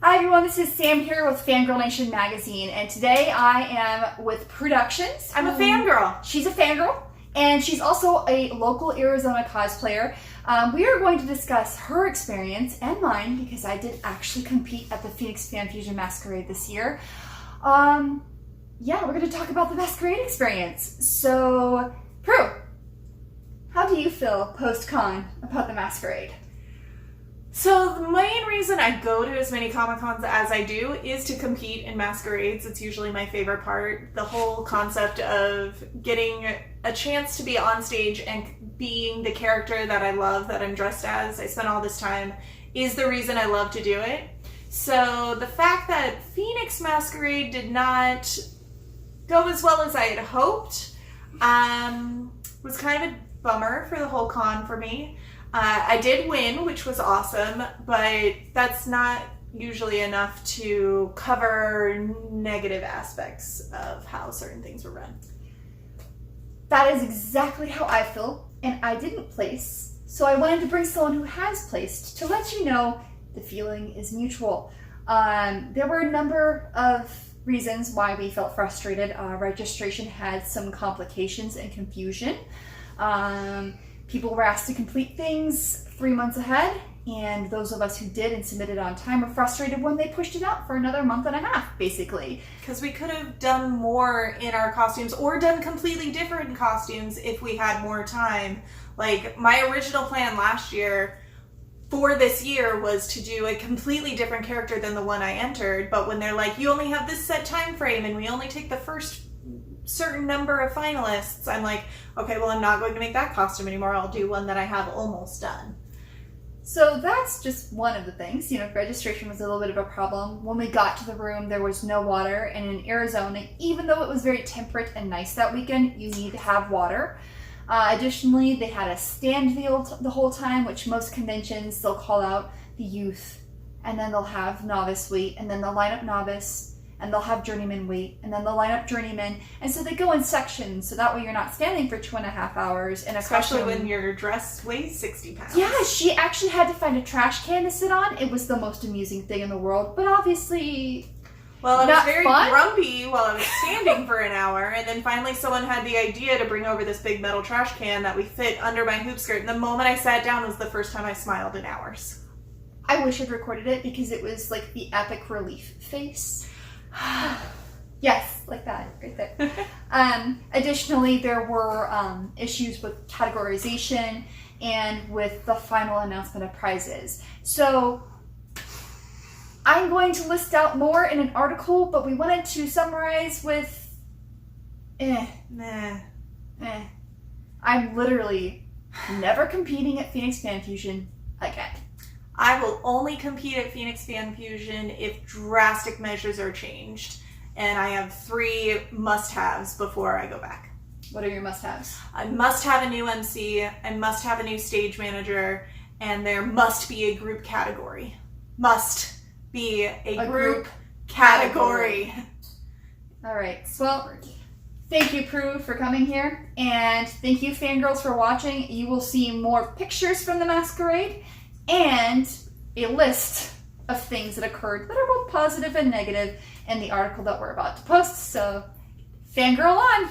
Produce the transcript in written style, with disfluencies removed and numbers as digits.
Hi everyone, this is Sam here with Fangirl Nation magazine, and today I am with Prueductions. I'm a fangirl. She's a fangirl, and she's also a local Arizona cosplayer. We are going to discuss her experience and mine, because I did actually compete at the Phoenix Fan Fusion Masquerade this year. Yeah, we're going to talk about the Masquerade experience. So, Prue, how do you feel post-con about the Masquerade? So the main reason I go to as many Comic-Cons as I do is to compete in masquerades. It's usually my favorite part. The whole concept of getting a chance to be on stage and being the character that I love, that I'm dressed as, I spent all this time, is the reason I love to do it. So the fact that Phoenix Masquerade did not go as well as I had hoped was kind of a bummer for the whole con for me. I did win, which was awesome, but that's not usually enough to cover negative aspects of how certain things were run. That is exactly how I feel, and I didn't place, so I wanted to bring someone who has placed to let you know the feeling is mutual. There were a number of reasons why we felt frustrated. Registration had some complications and confusion. People were asked to complete things 3 months ahead, and those of us who did and submitted on time were frustrated when they pushed it out for another month and a half, basically. Because we could have done more in our costumes, or done completely different costumes if we had more time. Like, my original plan last year for this year was to do a completely different character than the one I entered, but when they're like, you only have this set time frame and we only take the first certain number of finalists, I'm like, okay, well, I'm not going to make that costume anymore. I'll do one that I have almost done. So that's just one of the things. You know, registration was a little bit of a problem. When we got to the room, there was no water, and in Arizona, even though it was very temperate and nice that weekend, you need to have water. Additionally, they had a stand field the whole time, which most conventions, they'll call out the youth, and then they'll have novice wait, and then they'll line up novice, and they'll have journeyman wait, and then they'll line up journeyman, and so they go in sections, so that way you're not standing for 2.5 hours. And especially when your dress weighs 60 pounds. Yeah, she actually had to find a trash can to sit on. It was the most amusing thing in the world, but obviously well, I was very fun. grumpy while I was standing for an hour, and then finally someone had the idea to bring over this big metal trash can that we fit under my hoop skirt, and the moment I sat down was the first time I smiled in hours. I wish I'd recorded it, because it was like the epic relief face. Yes, like that, right there. Additionally, there were issues with categorization and with the final announcement of prizes. So I'm going to list out more in an article, but we wanted to summarize with I'm literally never competing at Phoenix Fan Fusion again. I will only compete at Phoenix Fan Fusion if drastic measures are changed. And I have 3 must-haves before I go back. What are your must-haves? I must have a new MC, I must have a new stage manager, and there must be a group category. Must be a group category. All right. Well, thank you, Prue, for coming here. And thank you, fangirls, for watching. You will see more pictures from the Masquerade and a list of things that occurred that are both positive and negative in the article that we're about to post. So, fangirl on!